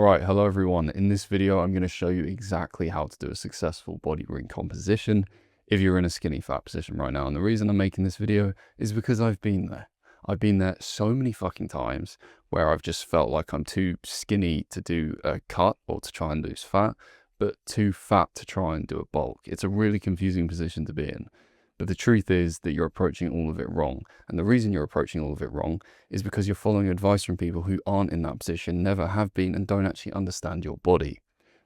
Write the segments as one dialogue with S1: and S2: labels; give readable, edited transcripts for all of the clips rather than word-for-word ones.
S1: Alright, hello everyone. In this video, I'm going to show you exactly how to do a successful body recomposition if you're in a skinny fat position right now. And the reason I'm making this video is because I've been there. I've been there so many fucking times where I've just felt like I'm too skinny to do a cut or to try and lose fat, but too fat to try and do a bulk. It's a really confusing position to be in. But the truth is that you're approaching all of it wrong. And the reason you're approaching all of it wrong is because you're following advice from people who aren't in that position, never have been, and don't actually understand your body.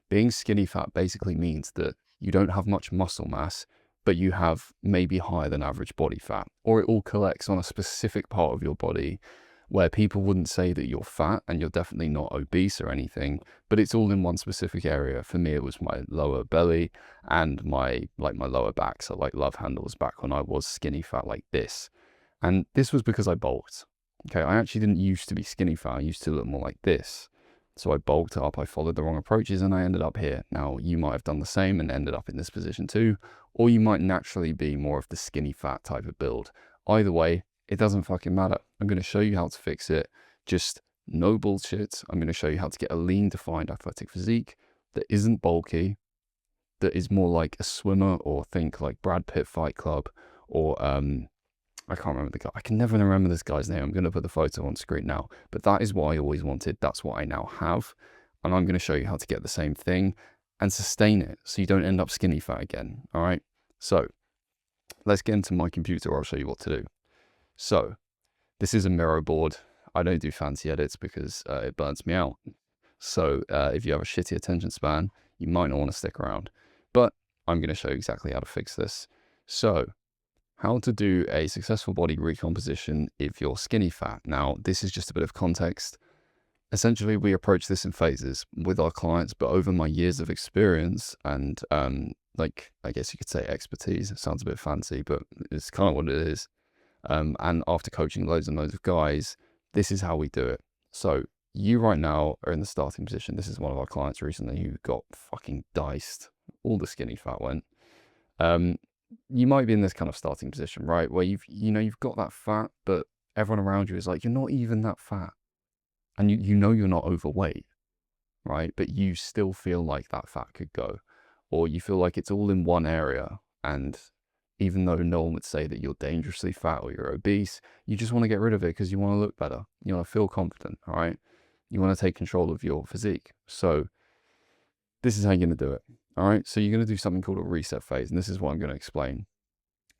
S1: Being skinny fat basically means that you don't have much muscle mass, but you have maybe higher than average body fat, or it all collects on a specific part of your body where people wouldn't say that you're fat and you're definitely not obese or anything, but it's all in one specific area. For me, it was my lower belly and my lower back. So like love handles back when I was skinny fat like this. And this was because I bulked. Okay, I actually didn't used to be skinny fat. I used to look more like this. So I bulked up, I followed the wrong approaches, and I ended up here. Now, you might have done the same and ended up in this position too, or you might naturally be more of the skinny fat type of build. Either way, it doesn't fucking matter. I'm going to show you how to fix it. Just no bullshit. I'm going to show you how to get a lean, defined athletic physique that isn't bulky, that is more like a swimmer, or think like Brad Pitt Fight Club, or I can't remember the guy. I can never remember this guy's name. I'm going to put the photo on screen now. But that is what I always wanted. That's what I now have. And I'm going to show you how to get the same thing and sustain it so you don't end up skinny fat again. All right. So let's get into my computer. I'll show you what to do. So this is a Miro board. I don't do fancy edits because it burns me out. So if you have a shitty attention span, you might not want to stick around. But I'm going to show you exactly how to fix this. So how to do a successful body recomposition if you're skinny fat. Now, this is just a bit of context. Essentially, we approach this in phases with our clients, but over my years of experience and I guess you could say expertise, it sounds a bit fancy, but it's kind of what it is. And after coaching loads and loads of guys, this is how we do it. So you right now are in the starting position. This is one of our clients recently who got fucking diced. All the skinny fat went. You might be in this kind of starting position, right? Where you've got that fat, but everyone around you is like, you're not even that fat. And you know you're not overweight, right? But you still feel like that fat could go. Or you feel like it's all in one area, and even though no one would say that you're dangerously fat or you're obese, you just want to get rid of it because you want to look better. You want to feel confident, all right? You want to take control of your physique. So this is how you're going to do it, all right? So you're going to do something called a reset phase, and this is what I'm going to explain.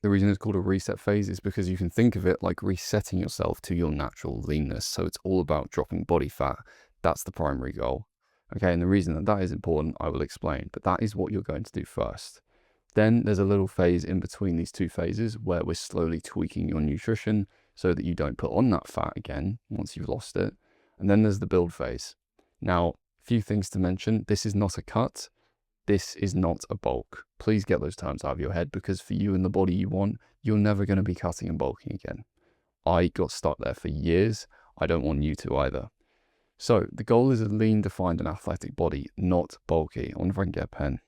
S1: The reason it's called a reset phase is because you can think of it like resetting yourself to your natural leanness. So it's all about dropping body fat. That's the primary goal. Okay, and the reason that that is important, I will explain, but that is what you're going to do first. Then there's a little phase in between these two phases where we're slowly tweaking your nutrition so that you don't put on that fat again once you've lost it. And then there's the build phase. Now, a few things to mention. This is not a cut. This is not a bulk. Please get those terms out of your head, because for you and the body you want, you're never going to be cutting and bulking again. I got stuck there for years. I don't want you to either. So the goal is a lean, defined and athletic body, not bulky. I wonder if I can get a pen.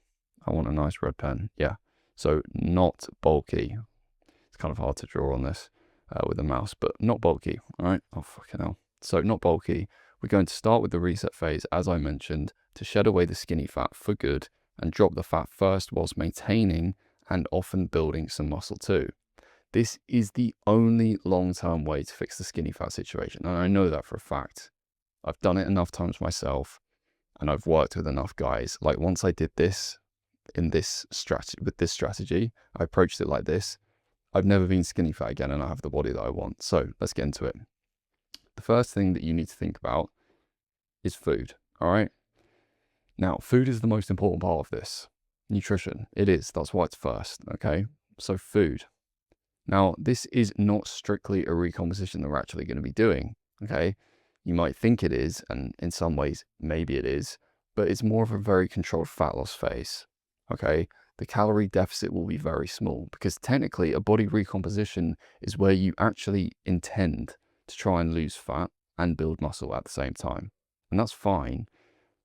S1: I want a nice red pen. Yeah. So not bulky. It's kind of hard to draw on this with a mouse, but not bulky. All right. Oh, fucking hell. So not bulky. We're going to start with the reset phase, as I mentioned, to shed away the skinny fat for good and drop the fat first whilst maintaining and often building some muscle too. This is the only long-term way to fix the skinny fat situation. And I know that for a fact. I've done it enough times myself, and I've worked with enough guys. Like once I did this in this strategy, with this strategy, I approached it like this. I've never been skinny fat again, and I have the body that I want. So let's get into it. The first thing that you need to think about is food. All right. Now, food is the most important part of this. Nutrition. It is. That's why it's first. Okay. So food. Now, this is not strictly a recomposition that we're actually going to be doing. Okay. You might think it is, and in some ways, maybe it is, but it's more of a very controlled fat loss phase. Okay. The calorie deficit will be very small, because technically a body recomposition is where you actually intend to try and lose fat and build muscle at the same time. And that's fine,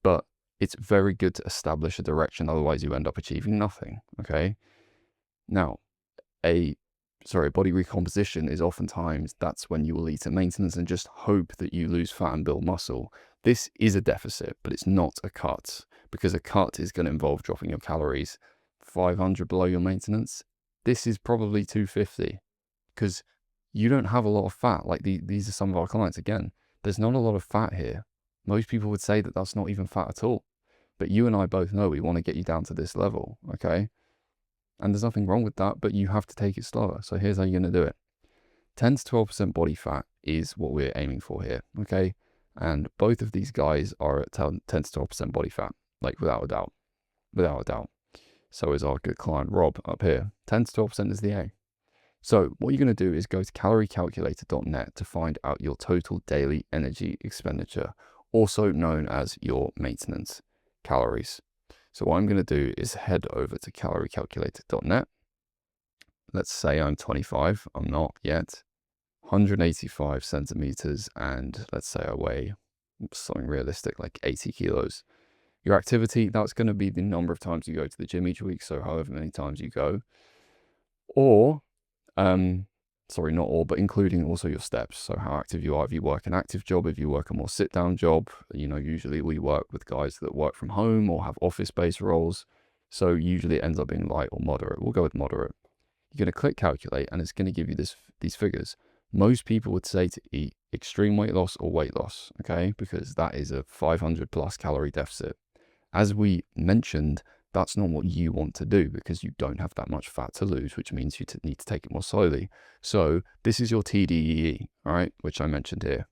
S1: but it's very good to establish a direction. Otherwise you end up achieving nothing. Okay. Now, body recomposition is oftentimes, that's when you will eat at maintenance and just hope that you lose fat and build muscle. This is a deficit, but it's not a cut, because a cut is going to involve dropping your calories 500 below your maintenance. This is probably 250, because you don't have a lot of fat. Like these are some of our clients. Again, there's not a lot of fat here. Most people would say that that's not even fat at all. But you and I both know we want to get you down to this level, okay? And there's nothing wrong with that, but you have to take it slower. So here's how you're going to do it. 10 to 12% body fat is what we're aiming for here, okay? And both of these guys are at 10 to 12% body fat, like without a doubt. Without a doubt. So is our good client Rob up here. 10 to 12% is the A. So what you're going to do is go to caloriecalculator.net to find out your total daily energy expenditure, also known as your maintenance calories. So what I'm going to do is head over to caloriecalculator.net. Let's say I'm 25. I'm not yet. 185 centimeters, and let's say I weigh something realistic like 80 kilos. Your activity, that's going to be the number of times you go to the gym each week, so however many times you go. Or, sorry, not all, but including also your steps. So how active you are. If you work an active job, if you work a more sit-down job, you know, usually we work with guys that work from home or have office-based roles. So usually it ends up being light or moderate. We'll go with moderate. You're going to click calculate, and it's going to give you these figures. Most people would say to eat extreme weight loss or weight loss, okay? Because that is a 500 plus calorie deficit. As we mentioned, that's not what you want to do, because you don't have that much fat to lose, which means you need to take it more slowly. So this is your TDEE, all right, which I mentioned here.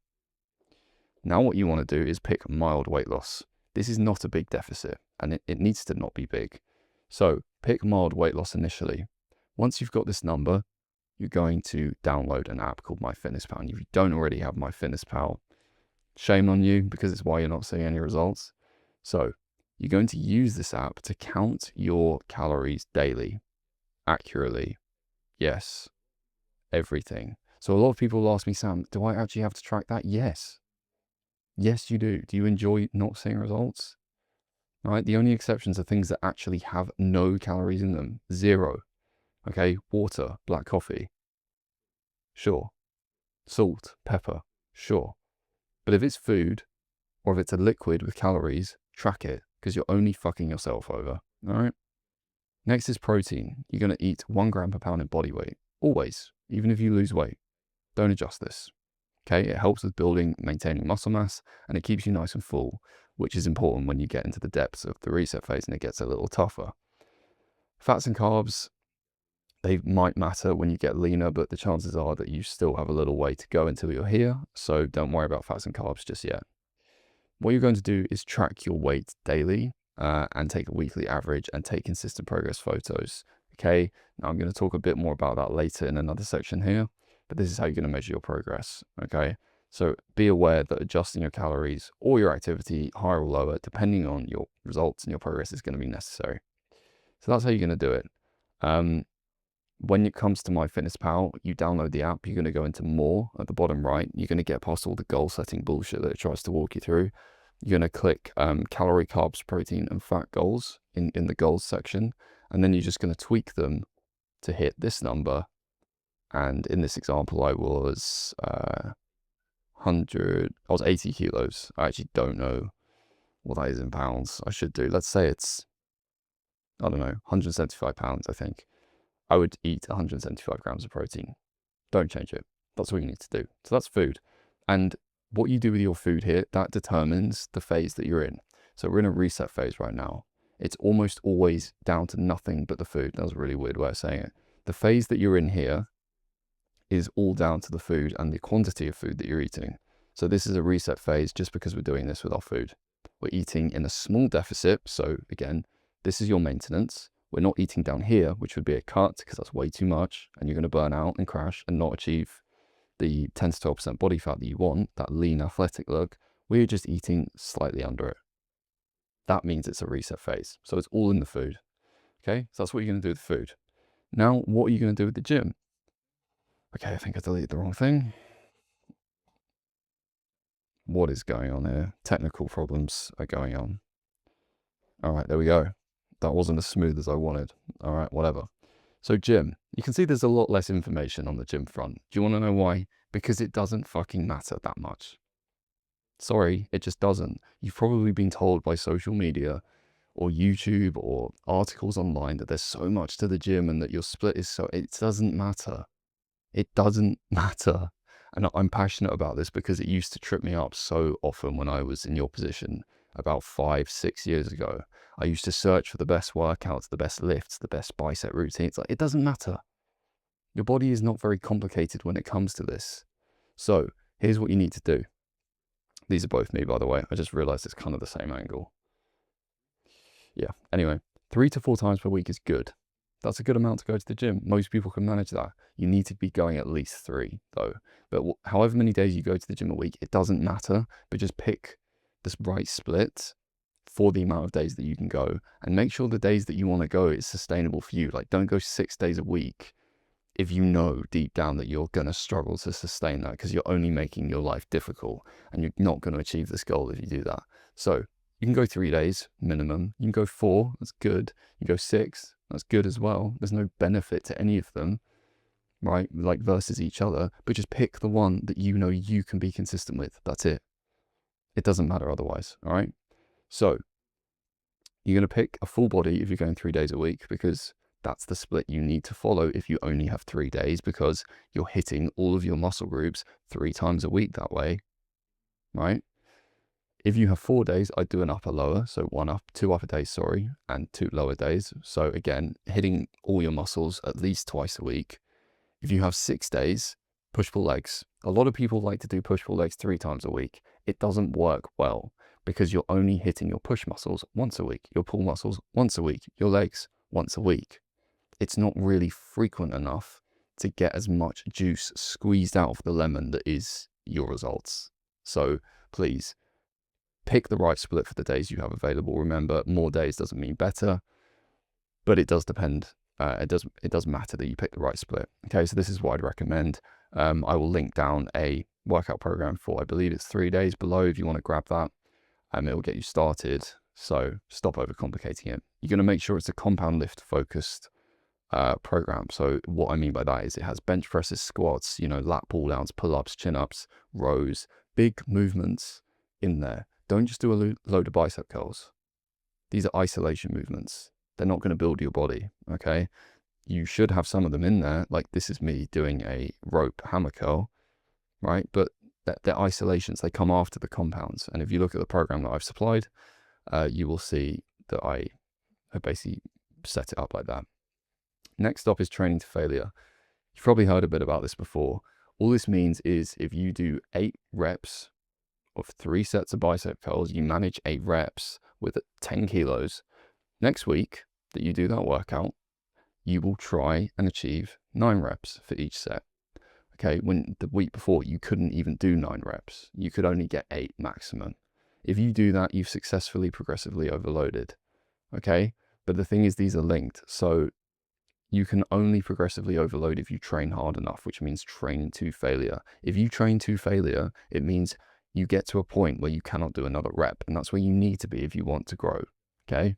S1: Now what you want to do is pick mild weight loss. This is not a big deficit, and it needs to not be big. So pick mild weight loss initially. Once you've got this number, you're going to download an app called MyFitnessPal. And if you don't already have MyFitnessPal, shame on you, because it's why you're not seeing any results. So you're going to use this app to count your calories daily, accurately. Yes, everything. So a lot of people ask me, Sam, do I actually have to track that? Yes. Yes, you do. Do you enjoy not seeing results? All right. The only exceptions are things that actually have no calories in them. 0. Okay. Water, black coffee. Sure. Salt, pepper. Sure. But if it's food, or if it's a liquid with calories, track it, because you're only fucking yourself over. All right. Next is protein. You're going to eat 1 gram per pound in body weight. Always. Even if you lose weight. Don't adjust this. Okay. It helps with building, maintaining muscle mass, and it keeps you nice and full, which is important when you get into the depths of the reset phase and it gets a little tougher. Fats and carbs, they might matter when you get leaner, but the chances are that you still have a little way to go until you're here. So don't worry about fats and carbs just yet. What you're going to do is track your weight daily and take a weekly average and take consistent progress photos. Okay. Now I'm going to talk a bit more about that later in another section here, but this is how you're going to measure your progress. Okay. So be aware that adjusting your calories or your activity higher or lower, depending on your results and your progress, is going to be necessary. So that's how you're going to do it. When it comes to MyFitnessPal, you download the app, you're going to go into more at the bottom right. You're going to get past all the goal setting bullshit that it tries to walk you through. You're going to click calorie, carbs, protein, and fat goals in the goals section. And then you're just going to tweak them to hit this number. And in this example, I was 80 kilos. I actually don't know what that is in pounds. I should do. Let's say it's, I don't know, 175 pounds, I think. I would eat 175 grams of protein. Don't change it. That's all you need to do. So that's food. And what you do with your food here, that determines the phase that you're in. So we're in a reset phase right now. It's almost always down to nothing but the food. That was a really weird way of saying it. The phase that you're in here is all down to the food and the quantity of food that you're eating. So this is a reset phase just because we're doing this with our food. We're eating in a small deficit. So again, this is your maintenance. We're not eating down here, which would be a cut, because that's way too much and you're going to burn out and crash and not achieve the 10 to 12% body fat that you want, that lean athletic look. We're just eating slightly under it. That means it's a reset phase. So it's all in the food. Okay, so that's what you're going to do with food. Now, what are you going to do with the gym? Okay, I think I deleted the wrong thing. What is going on here? Technical problems are going on. All right, there we go. That wasn't as smooth as I wanted. All right, whatever. So gym, you can see there's a lot less information on the gym front. Do you want to know why? Because it doesn't fucking matter that much. Sorry, it just doesn't. You've probably been told by social media or YouTube or articles online that there's so much to the gym and that your split is so, it doesn't matter. It doesn't matter. And I'm passionate about this because it used to trip me up so often when I was in your position about 5, 6 years ago. I used to search for the best workouts, the best lifts, the best bicep routines. Like, it doesn't matter. Your body is not very complicated when it comes to this. So here's what you need to do. These are both me, by the way. I just realized it's kind of the same angle. Yeah. Anyway, 3 to 4 times per week is good. That's a good amount to go to the gym. Most people can manage that. You need to be going at least 3 though. But however many days you go to the gym a week, it doesn't matter. But just pick this right split for the amount of days that you can go, and make sure the days that you want to go is sustainable for you. Like, don't go 6 days a week if you know deep down that you're going to struggle to sustain that, because you're only making your life difficult and you're not going to achieve this goal if you do that. So you can go 3 days minimum. You can go 4, that's good. You can go 6, that's good as well. There's no benefit to any of them, right? Like versus each other, but just pick the one that you know you can be consistent with. That's it. It doesn't matter otherwise, all right? So you're going to pick a full body if you're going 3 days a week, because that's the split you need to follow if you only have 3 days, because you're hitting all of your muscle groups 3 times a week that way, right? If you have 4 days, I'd do an upper lower, so 2 upper days, and 2 lower days. So again, hitting all your muscles at least twice a week. If you have 6 days, push-pull legs. A lot of people like to do push-pull legs 3 times a week. It doesn't work well because you're only hitting your push muscles once a week, your pull muscles once a week, your legs once a week. It's not really frequent enough to get as much juice squeezed out of the lemon that is your results. So please pick the right split for the days you have available. Remember, more days doesn't mean better, but it does depend. It does matter that you pick the right split. Okay, so this is what I'd recommend. I will link down a workout program for, I believe it's 3 days below if you want to grab that. It will get you started. So stop overcomplicating it. You're going to make sure it's a compound lift focused program. So what I mean by that is it has bench presses, squats, lat pull downs, pull-ups, chin-ups, rows, big movements in there. Don't just do a load of bicep curls. These are isolation movements. They're not going to build your body, okay? You should have some of them in there, like this is me doing a rope hammer curl, right? But they're isolations. They come after the compounds. And if you look at the program that I've supplied, you will see that I have basically set it up like that. Next up is training to failure. You've probably heard a bit about this before. All this means is if you do 8 reps of 3 sets of bicep curls, you manage 8 reps with 10 kilos. Next week that you do that workout, you will try and achieve 9 reps for each set. Okay, when the week before you couldn't even do 9 reps, you could only get 8 maximum. If you do that, you've successfully progressively overloaded. Okay, but the thing is, these are linked. So you can only progressively overload if you train hard enough, which means training to failure. If you train to failure, it means you get to a point where you cannot do another rep, and that's where you need to be if you want to grow. Okay,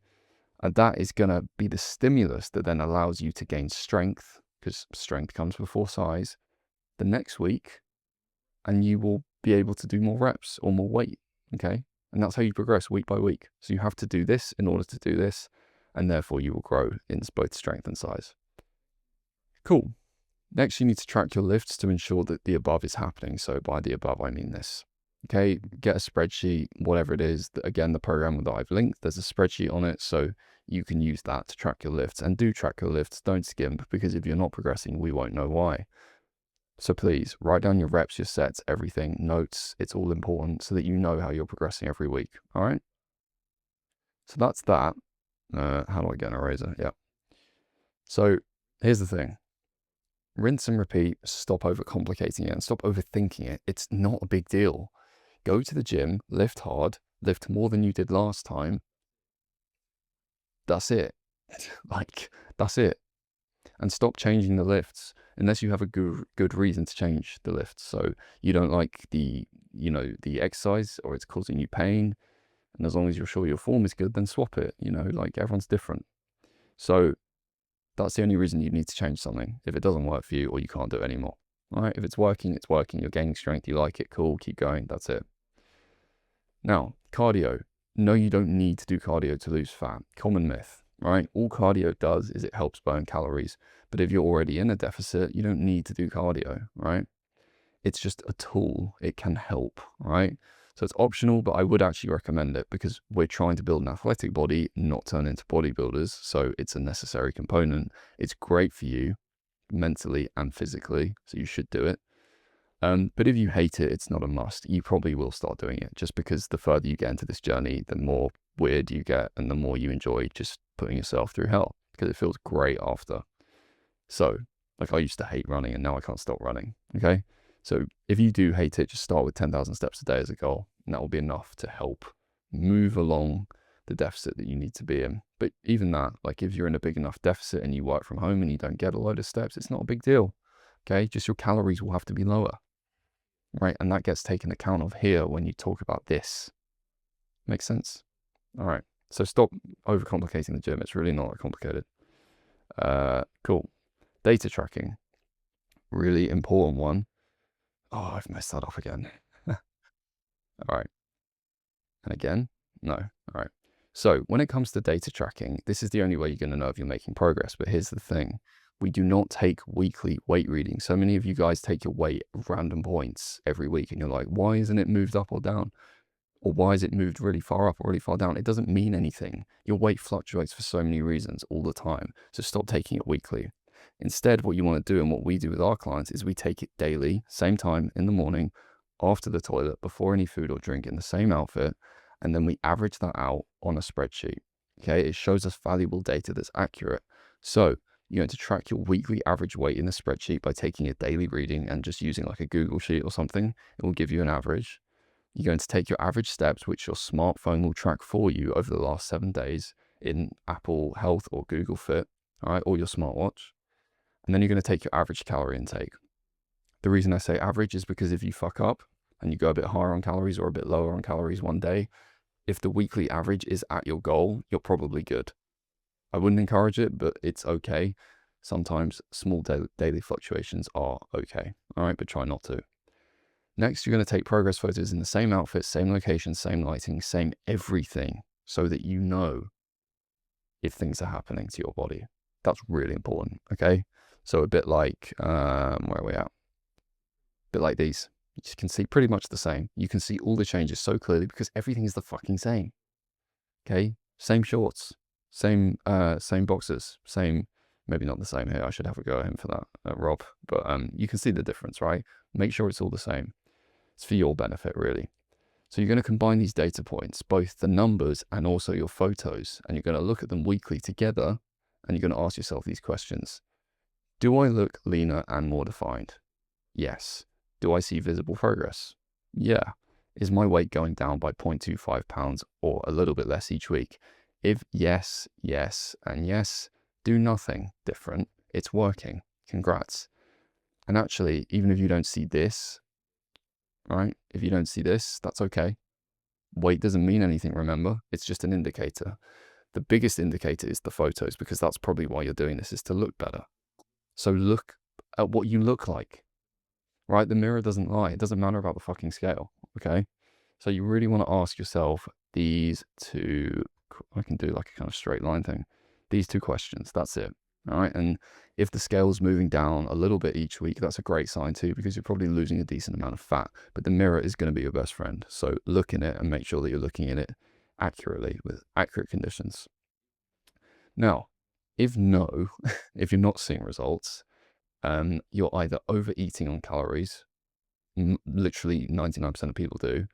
S1: and that is going to be the stimulus that then allows you to gain strength, because strength comes before size, the next week, and you will be able to do more reps or more weight. Okay, and that's how you progress week by week. So you have to do this in order to do this, and therefore you will grow in both strength and size. Cool. Next, you need to track your lifts to ensure that the above is happening. So by the above, I mean this. Okay, get a spreadsheet, whatever it is. Again, the program that I've linked, there's a spreadsheet on it, so you can use that to track your lifts. And do track your lifts, don't skimp, because if you're not progressing, we won't know why. So please, write down your reps, your sets, everything, notes. It's all important so that you know how you're progressing every week, all right? So that's that. How do I get an eraser? Yeah. So here's the thing. Rinse and repeat, stop overcomplicating it and stop overthinking it. It's not a big deal. Go to the gym, lift hard, lift more than you did last time. That's it. That's it. And stop changing the lifts unless you have a good reason to change the lifts. So you don't like the exercise, or it's causing you pain. And as long as you're sure your form is good, then swap it. Everyone's different. So that's the only reason you need to change something. If it doesn't work for you, or you can't do it anymore. All right. If it's working, it's working. You're gaining strength. You like it. Cool. Keep going. That's it. Now, cardio. No, you don't need to do cardio to lose fat. Common myth, right? All cardio does is it helps burn calories. But if you're already in a deficit, you don't need to do cardio, right? It's just a tool. It can help, right? So it's optional, but I would actually recommend it because we're trying to build an athletic body, not turn into bodybuilders. So it's a necessary component. It's great for you mentally and physically, so you should do it. But if you hate it, it's not a must. You probably will start doing it just because the further you get into this journey, the more weird you get and the more you enjoy just putting yourself through hell because it feels great after. So, like, I used to hate running and now I can't stop running, okay? So if you do hate it, just start with 10,000 steps a day as a goal, and that will be enough to help move along the deficit that you need to be in. But even that, like if you're in a big enough deficit and you work from home and you don't get a load of steps, it's not a big deal, okay? Just your calories will have to be lower, right? And that gets taken account of here when you talk about this. Makes sense? All right. So stop overcomplicating the gym. It's really not that complicated. Cool. Data tracking. Really important one. Oh, I've messed that up again. All right. And again, no. All right. So when it comes to data tracking, this is the only way you're going to know if you're making progress. But here's the thing. We do not take weekly weight readings. So many of you guys take your weight at random points every week and you're like, why isn't it moved up or down? Or why is it moved really far up or really far down? It doesn't mean anything. Your weight fluctuates for so many reasons all the time. So stop taking it weekly. Instead, what you want to do and what we do with our clients is we take it daily, same time in the morning, after the toilet, before any food or drink in the same outfit, and then we average that out on a spreadsheet. Okay, it shows us valuable data that's accurate. So you're going to track your weekly average weight in the spreadsheet by taking a daily reading and just using like a Google sheet or something. It will give you an average. You're going to take your average steps, which your smartphone will track for you over the last 7 days in Apple Health or Google Fit, all right, or your smartwatch. And then you're going to take your average calorie intake. The reason I say average is because if you fuck up and you go a bit higher on calories or a bit lower on calories one day, if the weekly average is at your goal, you're probably good. I wouldn't encourage it, but it's okay. Sometimes small daily fluctuations are okay, all right, but try not to. Next, you're going to take progress photos in the same outfit, same location, same lighting, same everything, so that you know if things are happening to your body. That's really important, okay? So a bit like, where are we at? A bit like these. You can see pretty much the same. You can see all the changes so clearly because everything is the fucking same, okay? Same shorts, same boxes, same, maybe not the same here. I should have a go at him for that, Rob. But you can see the difference, right? Make sure it's all the same. It's for your benefit, really. So you're going to combine these data points, both the numbers and also your photos, and you're going to look at them weekly together, and you're going to ask yourself these questions. Do I look leaner and more defined? Yes. Do I see visible progress? Yeah. Is my weight going down by 0.25 pounds or a little bit less each week? If yes, yes, and yes, do nothing different. It's working. Congrats. And actually, even if you don't see this, right? If you don't see this, that's okay. Weight doesn't mean anything, remember? It's just an indicator. The biggest indicator is the photos because that's probably why you're doing this, is to look better. So look at what you look like, right? The mirror doesn't lie. It doesn't matter about the fucking scale, okay? So you really want to ask yourself these two, I can do like a kind of straight line thing. These two questions, that's it, all right? And if the scale's moving down a little bit each week, that's a great sign too, because you're probably losing a decent amount of fat, but the mirror is going to be your best friend. So look in it and make sure that you're looking in it accurately with accurate conditions. Now, if no, if you're not seeing results, you're either overeating on calories, literally 99% of people do,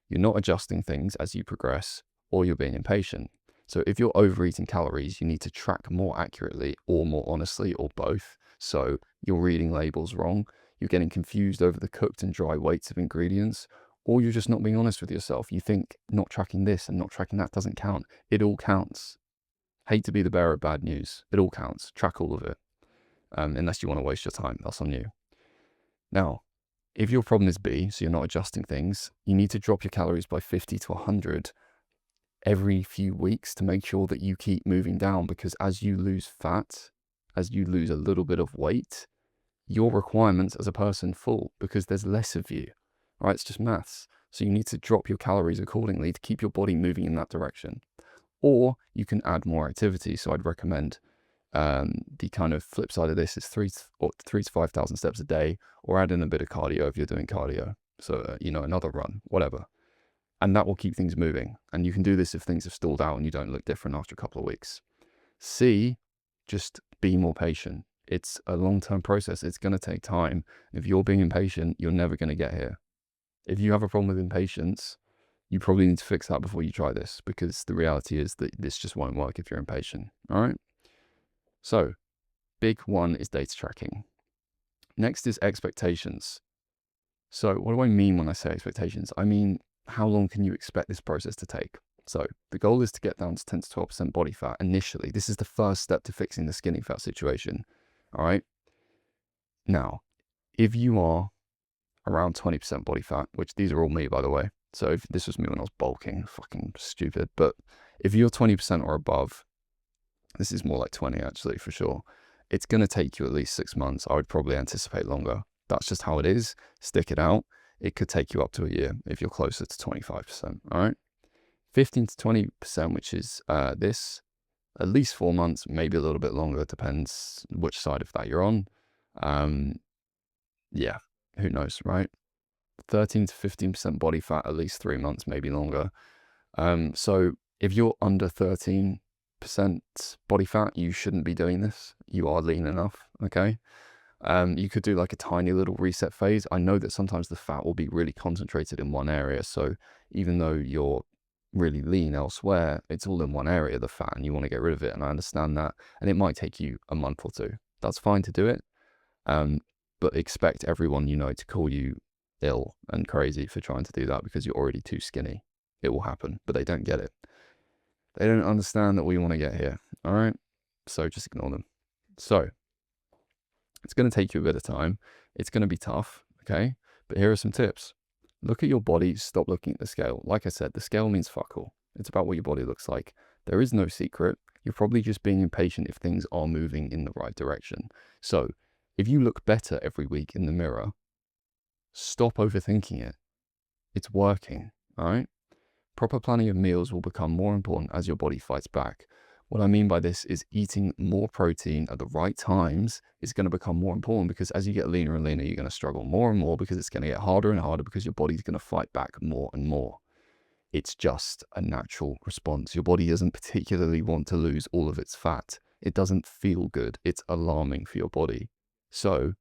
S1: you're not adjusting things as you progress, or you're being impatient. So if you're overeating calories, you need to track more accurately or more honestly, or both. So you're reading labels wrong, you're getting confused over the cooked and dry weights of ingredients, or you're just not being honest with yourself. You think not tracking this and not tracking that doesn't count. It all counts. Hate to be the bearer of bad news. It all counts. Track all of it. Unless you want to waste your time, that's on you. Now, if your problem is B, so you're not adjusting things, you need to drop your calories by 50 to 100 every few weeks to make sure that you keep moving down, because as you lose fat, as you lose a little bit of weight, your requirements as a person fall because there's less of you. All right, it's just maths. So you need to drop your calories accordingly to keep your body moving in that direction. Or you can add more activity. So I'd recommend the kind of flip side of this is 3 to 5,000 steps a day, or add in a bit of cardio if you're doing cardio. So, another run, whatever. And that will keep things moving. And you can do this if things have stalled out and you don't look different after a couple of weeks. C, just be more patient. It's a long-term process. It's going to take time. If you're being impatient, you're never going to get here. If you have a problem with impatience, you probably need to fix that before you try this, because the reality is that this just won't work if you're impatient. All right. So big one is data tracking. Next is expectations. So what do I mean when I say expectations? I mean, how long can you expect this process to take? So the goal is to get down to 10 to 12% body fat initially. This is the first step to fixing the skinny fat situation. All right. Now, if you are around 20% body fat, which these are all me, by the way. So if this was me when I was bulking, fucking stupid. But if you're 20% or above, this is more like 20 actually, for sure. It's going to take you at least 6 months. I would probably anticipate longer. That's just how it is. Stick it out. It could take you up to a year if you're closer to 25%. All right. 15 to 20%, which is this, at least 4 months, maybe a little bit longer. Depends which side of that you're on. Yeah, who knows, right? 13 to 15% body fat, at least 3 months, maybe longer. So if you're under 13% body fat, you shouldn't be doing this. You are lean enough, okay? You could do like a tiny little reset phase. I know that sometimes the fat will be really concentrated in one area. So even though you're really lean elsewhere, it's all in one area, the fat, and you want to get rid of it. And I understand that. And it might take you a month or two. That's fine to do it. But expect everyone to call you ill and crazy for trying to do that because you're already too skinny. It will happen, but they don't get it. They don't understand that we want to get here. All right. So just ignore them. So it's going to take you a bit of time. It's going to be tough. Okay. But here are some tips. Look at your body. Stop looking at the scale. Like I said, the scale means fuck all. It's about what your body looks like. There is no secret. You're probably just being impatient if things are moving in the right direction. So if you look better every week in the mirror, stop overthinking it. It's working. All right. Proper planning of meals will become more important as your body fights back. What I mean by this is eating more protein at the right times is going to become more important, because as you get leaner and leaner, you're going to struggle more and more because it's going to get harder and harder because your body's going to fight back more and more. It's just a natural response. Your body doesn't particularly want to lose all of its fat. It doesn't feel good. It's alarming for your body. So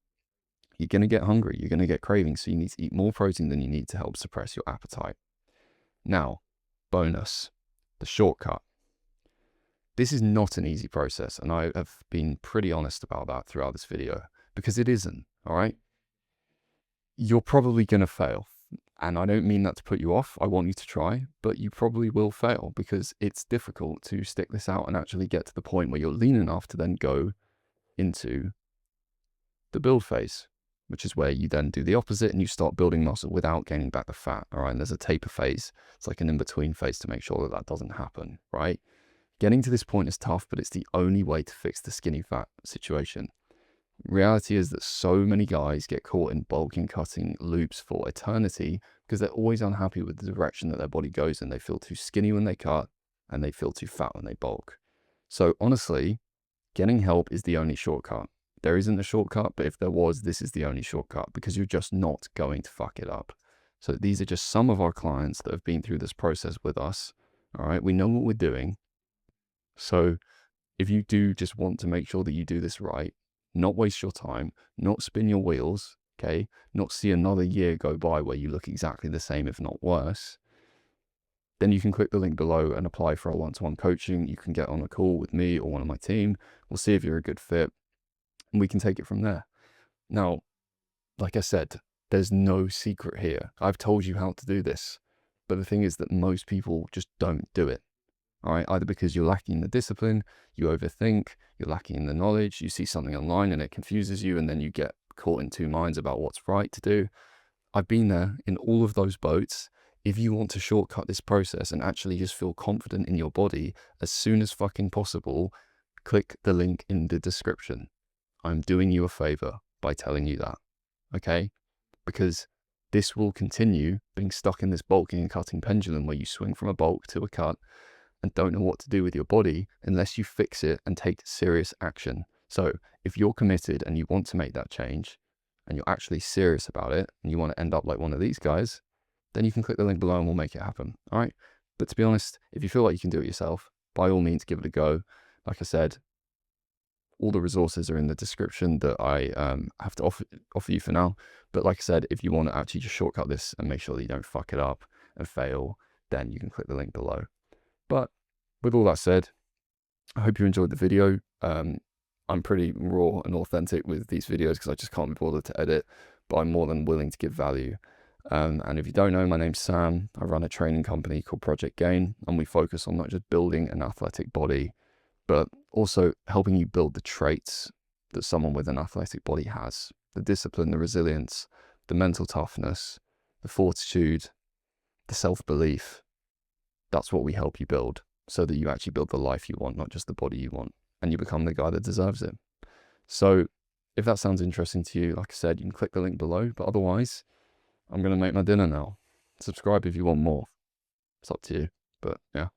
S1: you're going to get hungry. You're going to get cravings. So you need to eat more protein than you need to help suppress your appetite. Now, bonus, the shortcut. This is not an easy process, and I have been pretty honest about that throughout this video, because it isn't, all right? You're probably going to fail, and I don't mean that to put you off. I want you to try, but you probably will fail because it's difficult to stick this out and actually get to the point where you're lean enough to then go into the build phase, which is where you then do the opposite and you start building muscle without gaining back the fat, all right? And there's a taper phase. It's like an in-between phase to make sure that that doesn't happen, right? Getting to this point is tough, but it's the only way to fix the skinny fat situation. Reality is that so many guys get caught in bulking, cutting loops for eternity because they're always unhappy with the direction that their body goes in. They feel too skinny when they cut and they feel too fat when they bulk. So honestly, getting help is the only shortcut. There isn't a shortcut, but if there was, this is the only shortcut, because you're just not going to fuck it up. So these are just some of our clients that have been through this process with us. All right, we know what we're doing. So if you do just want to make sure that you do this right, not waste your time, not spin your wheels, okay, not see another year go by where you look exactly the same, if not worse, then you can click the link below and apply for our one-to-one coaching. You can get on a call with me or one of my team. We'll see if you're a good fit, and we can take it from there. Now, like I said, there's no secret here. I've told you how to do this, but the thing is that most people just don't do it. All right, either because you're lacking the discipline, you overthink, you're lacking in the knowledge, you see something online and it confuses you, and then you get caught in two minds about what's right to do. I've been there in all of those boats. If you want to shortcut this process and actually just feel confident in your body as soon as fucking possible, click the link in the description. I'm doing you a favor by telling you that, okay? Because this will continue being stuck in this bulking and cutting pendulum where you swing from a bulk to a cut and don't know what to do with your body unless you fix it and take serious action. So if you're committed and you want to make that change and you're actually serious about it and you want to end up like one of these guys, then you can click the link below and we'll make it happen. All right. But to be honest, if you feel like you can do it yourself, by all means, give it a go. Like I said, all the resources are in the description that I have to offer you for now. But like I said, if you want to actually just shortcut this and make sure that you don't fuck it up and fail, then you can click the link below. But with all that said, I hope you enjoyed the video. I'm pretty raw and authentic with these videos because I just can't be bothered to edit, but I'm more than willing to give value. And if you don't know, my name's Sam. I run a training company called Project Gain, and we focus on not just building an athletic body, but also helping you build the traits that someone with an athletic body has. The discipline, the resilience, the mental toughness, the fortitude, the self-belief. That's what we help you build so that you actually build the life you want, not just the body you want, and you become the guy that deserves it. So if that sounds interesting to you, like I said, you can click the link below, but otherwise, I'm going to make my dinner now. Subscribe if you want more. It's up to you, but yeah.